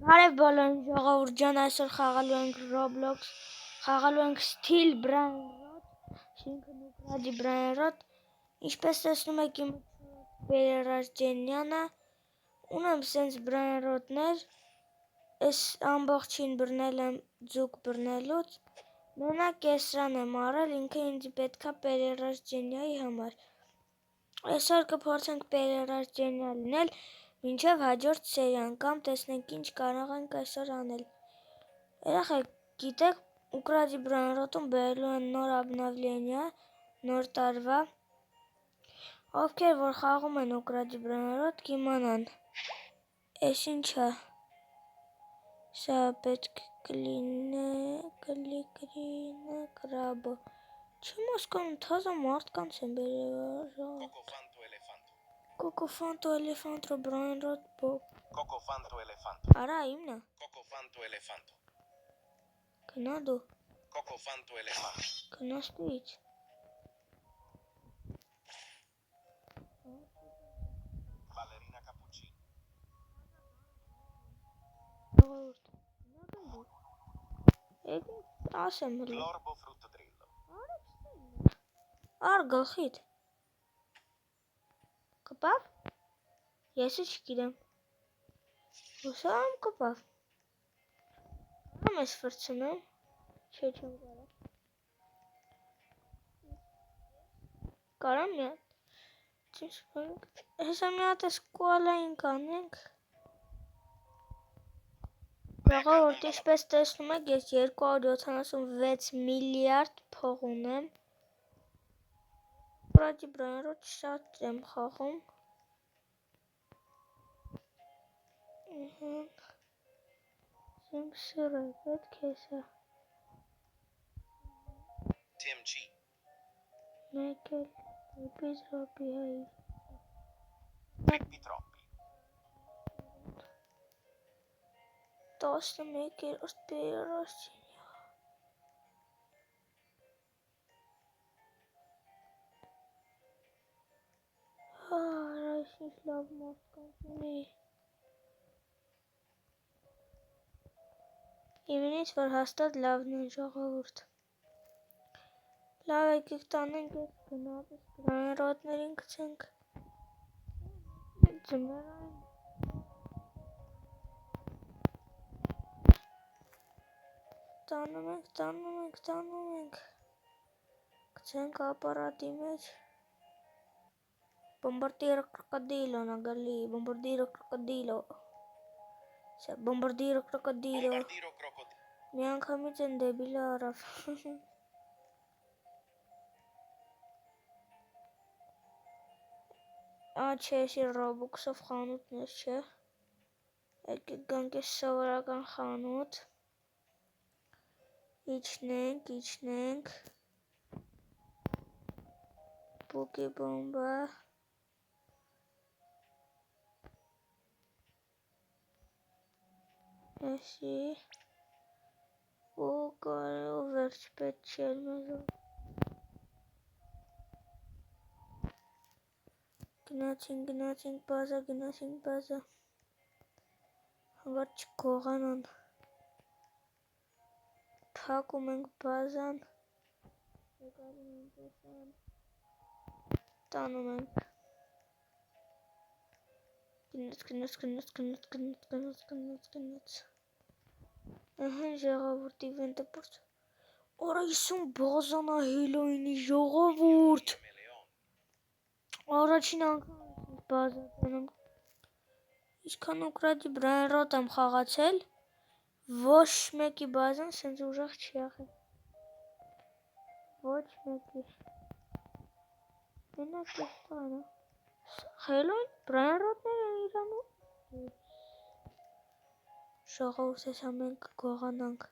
Բարև բոլորին ժողովուրդ ջան, այսօր խաղալու ենք Roblox, խաղալու ենք Steel Brain Rot, շինքն ուկրադի Brain Rot, ինչպես տեսնում եք իմ Pererajjenyan-ը, ունեմ սենց Brain Rot-ներ, այս ամբողջին բռնել եմ ձուկ բռնելուց, մենակ էսրան եմ արել, ինքը ինձ պետքա Pererajjenyan-ի համար, այսօր կփորձենք Pererajjenyan լինել, մինչև հաջորդ սերիան կամ տեսնենք ինչ կարող ենք այսօր անել։ Երեխեք, գիտեք, ուկրադի Brain Rot-ում բերելու են նոր обновление, նոր տարվա։ Ովքեր որ խաղում են ուկրադի Brain Rot, կիմանան։ Էս ինչա։ Սա պետք կլինի կրաբը։ Չեմ հասկանում, թազա մարդկանց են բերել։ Cocofanto elefanto Brain Rot Bob. Cocofanto elefanto. Արա իմն է։ Cocofanto elefanto. Գնա դու։ Cocofanto elefanto. Գնաս դու իջ։ Ballerina cappuccino. Ժողովուրդ։ Եկեք ասեմ հլը։ Glorbo fruttodrillo. Ար գլխիդ։ Կպավ։ Ես չգիտեմ։ Հուսամ կպավ։ Ամ ես վրցնում։ Չէ չեմ կարող։ Կարամ մի հատ։ Հեսա մի հատ ես կուալային կանենք։ Ժողովուրդ, ինչպես տեսնում եք, ես 276 միլիարդ փող ունեմ։ Ուկրադի Brain Rot շատ եմ խաղում։ Իմ սիրը պետք է սա։ TMG. Մեկ էլ էպիզոդի հայի։ Trippi troppi. 11-րդ Pererajjenyan։ Այս ինչ լավ մարդկանց ունի։ Իմենից որ հաստատ լավն են ժողովուրդ։ Լավ եկեք տանենք ես գնաց Brain Rot-ներին գցենք։ Ձմեռային։ Տանում ենք։ Գցենք ապարատի մեջ։ Bombardiro crocodilo, nagali, bombardiro crocodilo. Սա bombardiro crocodilo։ Bombardiro crocodilo. Մի անգամից են դեբիլը արավ։ Չէ, էսի Robux-ով խանութներ չէ։ Եկեք գանք ես սովորական խանութ։ Իջնենք։ Բուկի բոմբա։ Էսի։ Ու կարև վերջ պետ չել մեզով։ Գնացինք բազա։ Հանգար չգողանան։ Փակում ենք բազան։ Եկալում ենք էսան։ Տանում ենք։ Գնաց։ Ահա ժողովուրդ իվենտը բուրց։ Արա 50 բազան է Հելոինի ժողովուրդ։ Առաջին անգամ եմ բազա տանում։ Ինչքան ուկրադի Brain Rot եմ խաղացել, ոչ մեկի բազան սենց ուժեղ չի եղել։ Ոչ մեկի։ Մենակ ես տանը։ Հելոին Brain Rot-ներ են իրանում։ Ժողովուրդ հեսա մենք կգողանանք։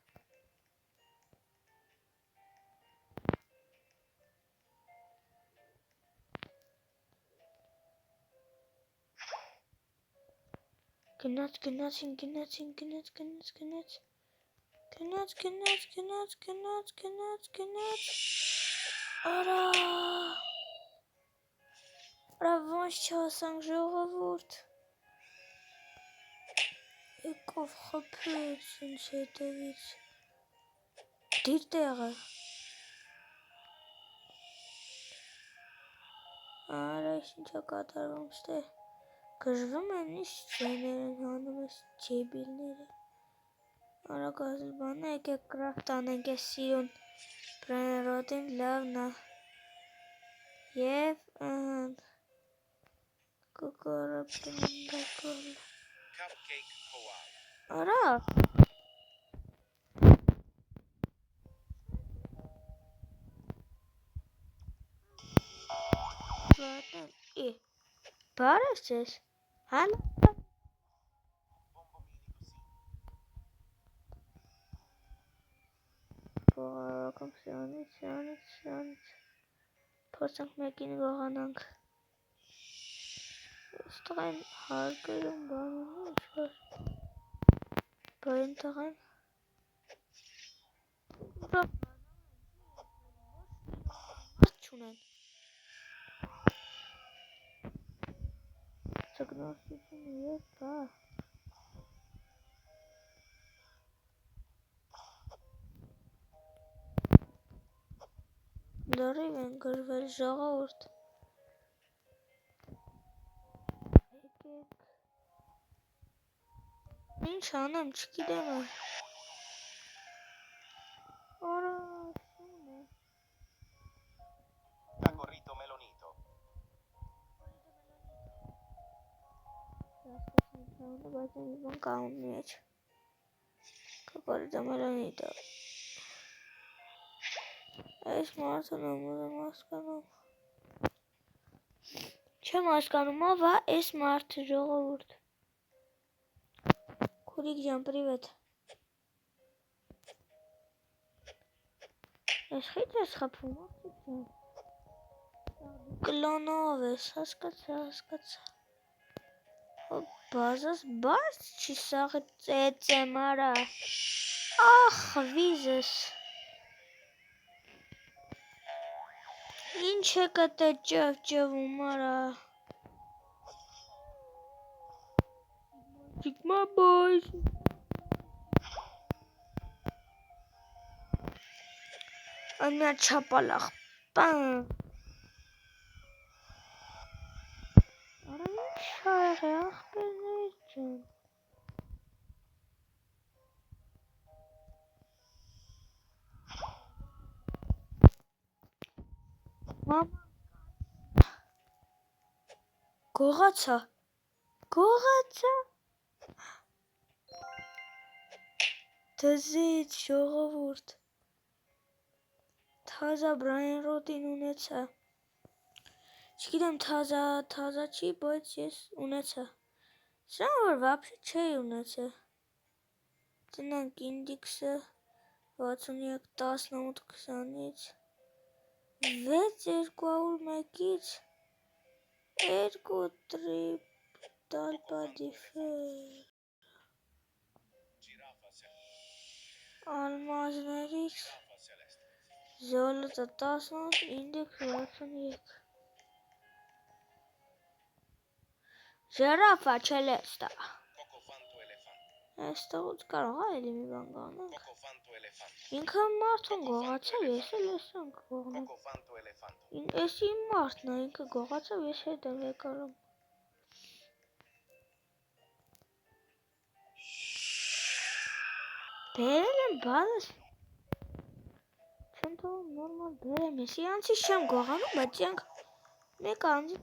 Գնացինք։ Արա ոնց չհասանք ժողովուրդ։ Եկ Ով խփեց ինձ հետևից։ Դիր տեղը։ Արա ինչա կատարվում ստե։ Գժվում են ինչ ձեներ են հանում ես ջեբիլները։ Արա կազլ բանը եկեք կրախտ անենք ես սիրուն բրայնրոտին լավն է։ Եվ կոկորը պնդակոլ։ Cupcake koala. Արա։ Վատն բարև ձեզ։ Հալա։ Բողարակում սյանից։ Փորձանք մեկին գողանանք։ Այստեղ են հարկերում բանոնում ինչ-որ։ Բային տղան։ Մարդ չունեն։ Ծգնոստություն և բա։ Լրիվ են գրվել ժողովուրդ։ Ինչ անեմ, չգիտեմ է։ Արա, շուն է։ Cacorrito melonito. Հասկացին տանը, բայց մի բան կանունի մեջ։ Կոկորիդո մելոնիտո։ Այս մարդը նամուզեմ հասկանում։ Չեմ հասկանում ով է այս մարդը ժողովուրդ։ Քուրիկ ջան, պրիվետ։ Ես խիտ ես խփում, աղջիկ ջան։ Կլոնով ես, հասկացա։ Բազաս բաց չի սաղը ծեծեմ արա։ Ախ, վիզս։ Ինչ է կտե ճվճվում արա։ Sigma boys. Она чапалах. Пам. Аրա շարը ախպերներ ջան։ Մամա գողացա։ Դզից ժողովուրդ։ Թազա բրայնրոտին ունեցա։ Չգիտեմ թազա չի, բայց ես ունեցա։ Սա որ վապշի չէի ունեցա։ Տնանք ինդիքսը 63-18-20-ից 6201-ից 2 տրիպ տալպադիֆեր Ալմազներից Զոլոտը 18, ինդեքս 63 Ժիրաֆա չելեստա Cocofanto elefante. Այստեղուց կարող է էլի մի բան գանանք Cocofanto elefante. Ինքը մարդուն գողացավ, ես էլ ես ենք գողնում Cocofanto elefante. Ես իմ մարդն է, ինքը գողացավ, ես հետ եմ եկարում Բերել եմ բալս Չեմ թողում նորմալ բերեմ, ես իրանցից չեմ գողանում, բայց իրանք մեկ անձի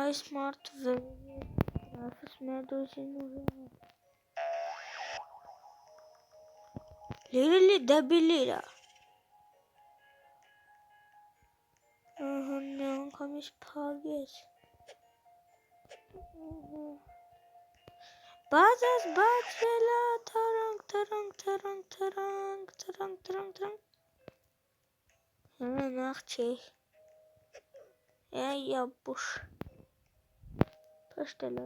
Այս մարդ վերևի տրաֆս մեդոզին ուժեղը Լիրիլի դեբիլիրա Ահա մի անգամ ես փագեց Բազաս բացվելա թրանք Նախ չի Այ ապուշ Խշտել է։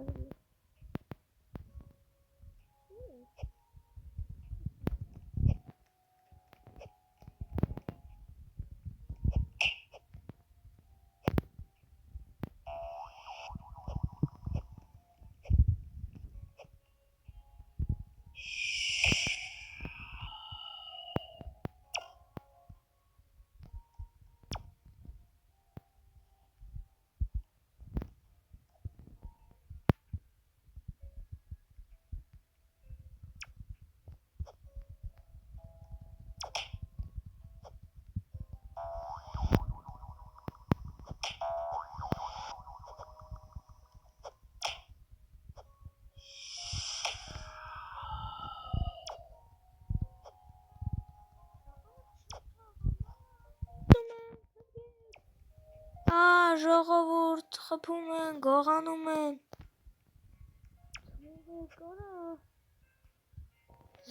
Ժողովուրդ խփում են, գողանում են։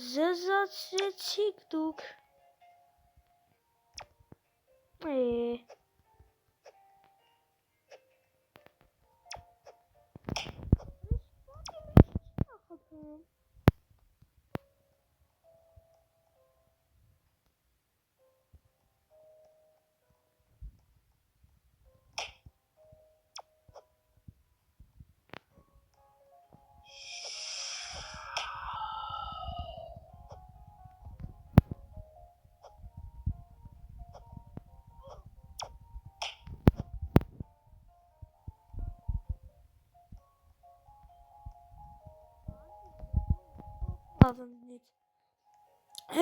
Զզացրեցիք դուք։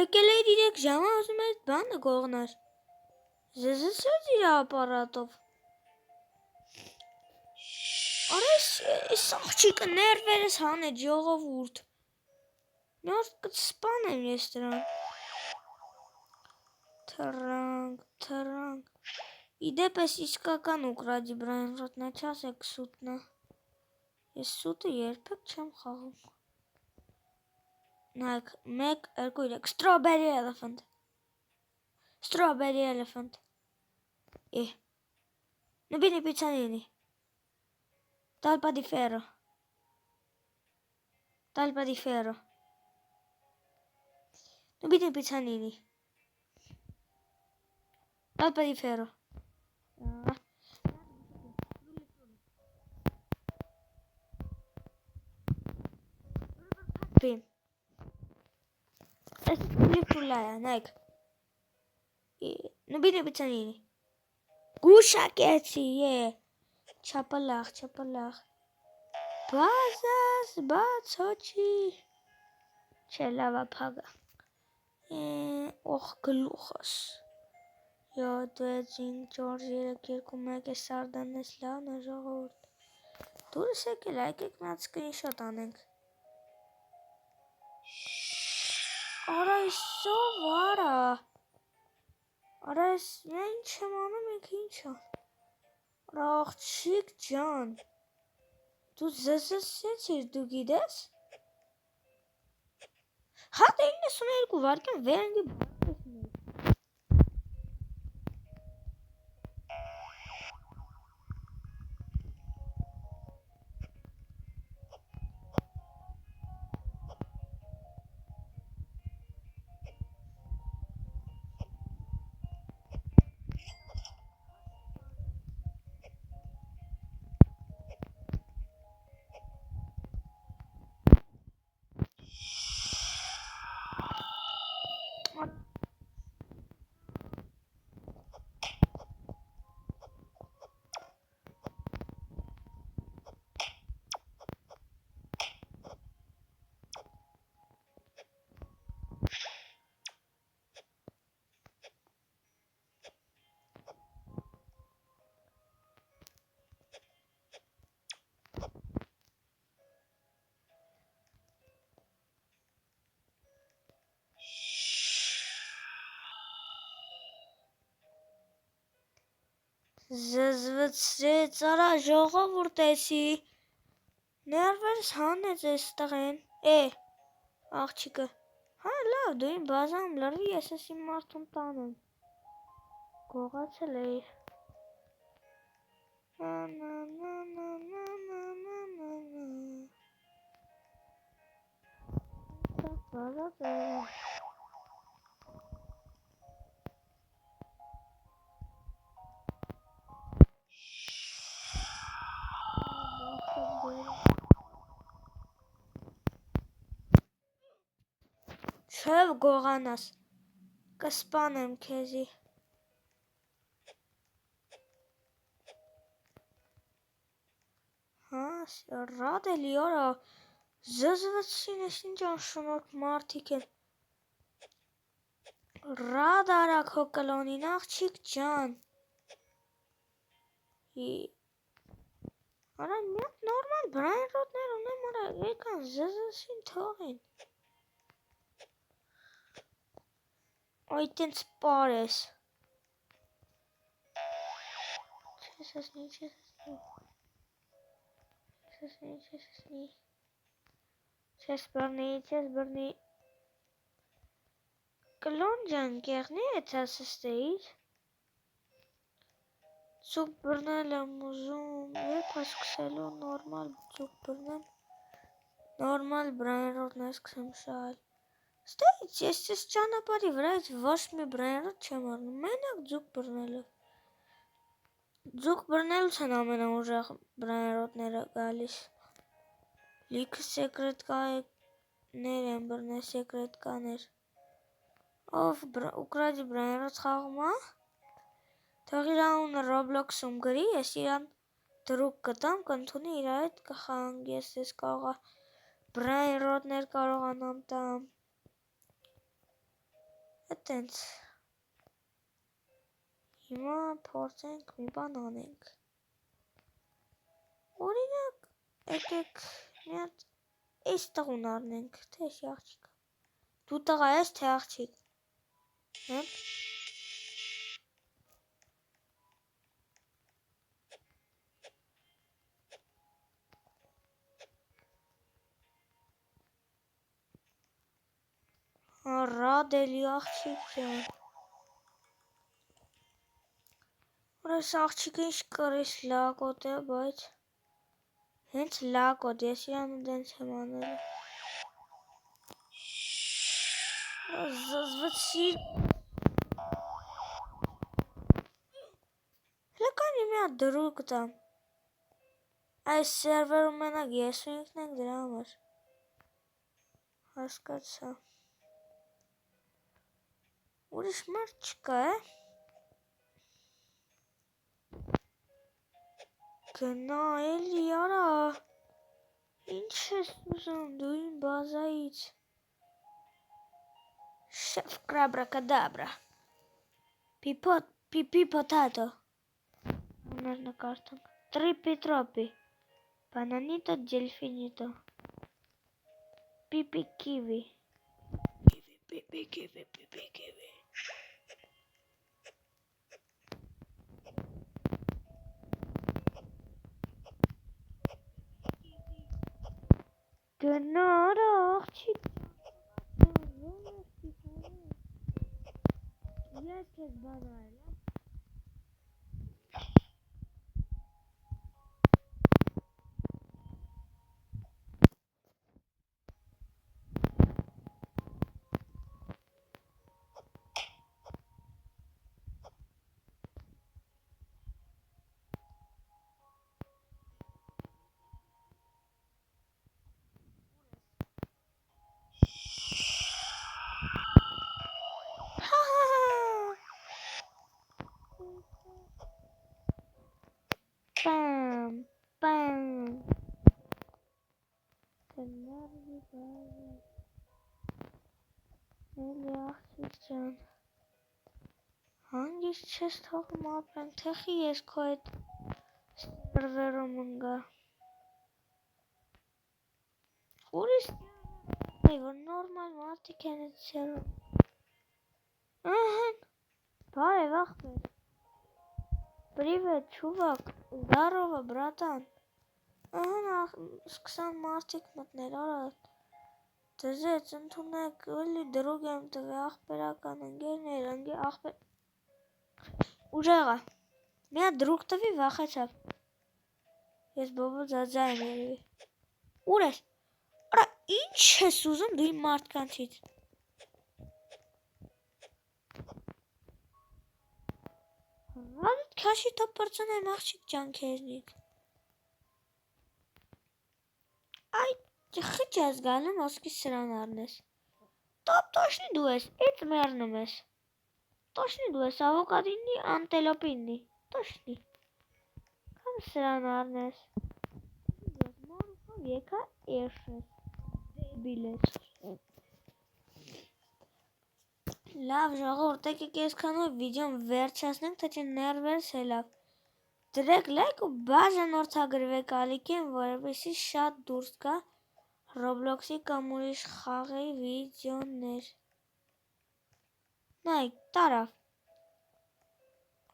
Եկել էիր 3 ժամը ասում էր բանը գողնար։ Զզսեց իր ապարատով։ Արես աղջիկը ներվերս հանեց ժողովուրդ։ Նոր կսպանեմ ես դրան։ Թրանք։ Իդեպ ես իսկական ուկրադի բրայնրոտնա չասեք սուտնա։ Ես սուտը երբեք չեմ խաղում։ Նայք, 1, 2, 3, Strawberry Elephant. Non vieni pizzanini. Talpa di ferro. Non vieni pizzanini. Talpa di ferro. Bim. Nike. Non vieni pizzanini. Գուշակեցի, չապալախ, բաց հոչի, չէ լավա պագա, օխ գլուխս, 7, 6, 5, 4, 3, 2, 1 ես սարդան ես լավն է ժողորդ, դուրս եկել, այկեք նատ սկրինշոտ անենք, արա իսով արա, արա ես ինչ եմ անում եք ինչա, արա աղջիկ ջան, դու զզսեցիր դու գիտես, հատ 92 վարկյան վերնգի բարձեսն է, զզվցրեց, արա ժողովուրդ էսի, ներվերս հանեց ես տղեն, աղջիկը, հա լավ դու իմ բազամ լրվի ես ես իմ մարդուն տանեմ, գողացել էիր, Չև գողանաս, կսպանեմ քեզի։ Հա, ռադ էլի արա, զզվեցին ես ինջան շնորհք մարդիկ են։ Ռադ արա քո կլոնին աղջիկ ջան։ Արա մի հատ նորմալ բրայնրոտներ ունեմ արա, եկան զզվեցին թողին։ Այ տենց պարես։ Չես բռնի։ Կլոն ջան, կեղնի էդ ասստեիր։ Ձուկ բռնել եմ ուզում, երբ հասկսելու նորմալ ձուկ բռնեմ, նորմալ բրայնրոտներ սկսեմ շալ։ Ստեից, ես ճանապարհի վրայից ոչ մի բրայնրոտ չեմ առնում, մենակ ձուկ բռնելով։ Ձուկ բռնելուց են ամենաուժեղ բրայնրոտները գալիս։ Լիքը սեկրետկաներ են բռնել, սեկրետկաներ։ Ով ուկրադի բրայնրոտ խաղում է, թող իր անունը Roblox-ում գրի, ես իրան դրուկ կտամ, կընդունի իր հետ կխաղանք, ես կարողա բրայնրոտներ կարողանամ տամ։ Այտենց։ Հիմա փորձենք մի բան անենք։ Օրինակ, եկեք մի հատ այս տղուն առնենք, թե էսի աղջիկ։ Դու տղա ես, թե աղջիկ։ Հենց։ Ռադ էլի աղջիկ ջան։ Որ այս աղջիկը ինչ կռիս լակոտ է, բայց հենց լակոտ, ես իրան դենց եմ անելու։ Զզվեցի։ Հլեկանի մի հատ դրուկ տամ։ Այս սերվերում մենակ ես ու ինքն ենք դրա համար։ Հասկացա։ Ուրիշ մարդ չկա, է։ Գնա էլի արա։ Ինչ ես ուզում դու իմ բազայից։ Շեֆ կրաբրակադաբրա։ Պիպի պոտատո։ Ուներ նկարտանք։ Տրիպի տրոպի։ Բանանիտո դելֆինիտո։ Պիպի կիվի։ Պիպի կիվի։ Գնա արա աղջիկ։ Ես քեզ բան արել եմ։ Պամ։ Կնարվի բազը։ Էլի աղջիկ ջան։ Հանգիստ չես թողում ապրեմ, թեխի ես քո այդ սերվերում ընգա։ Ուրիշ որ նորմալ մարդիկ են այդ սերվերում։ Ահն։ Բարև ախպեր։ Привет, чувак. Здорово, братан. Ահա սկսան մարդիկ մտնել, արա։ Դզեց ընդունեք, էլի դրուկ եմ տվի աղբերական ընկերներ, աղբեր։ Ուժեղա։ Մի հատ դրուկ տվի վախեցավ։ Ես բոբո ձաձա եմ երևի։ Ուր ես։ Արա, ինչ ես ուզում դու իմ մարդկանցից։ Ալդ քաշի թոփ բրցնեմ աղջիկ ջան քեզնից։ Ay, խիչ ես գալում, ոսկի սրան առնես։ Տոպ տոշնի դու ես, էց մեռնում ես։ Տոշնի դու ես, ավոկադինի, անտելոպինի, տոշնի։ Կամ սրան առնես։ Մարուխով եկա էշես, դեբիլ ես։ Լավ ժողովուրդ, եկեք այսքանով վիդեոն վերջացնենք, թե չէ ներվերս հելավ։ Դրեք լայք ու բաժանորդագրվեք ալիքին, որովհետեւ շատ դուրս գա Roblox-ի կամ ուրիշ խաղերի վիդեոներ։ Նայեք, տարավ։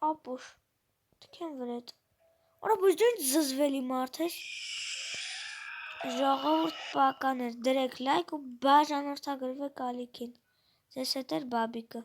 Ապուշ, թքեմ վրետ։ Օրա բույս դու ինձ զզվելի մարդ ես։ Ժողովուրդ պականեր, դրեք լայք ու բաժանորդագրվեք ալիքին։ Ձեզ հետ էր Բաբիկը։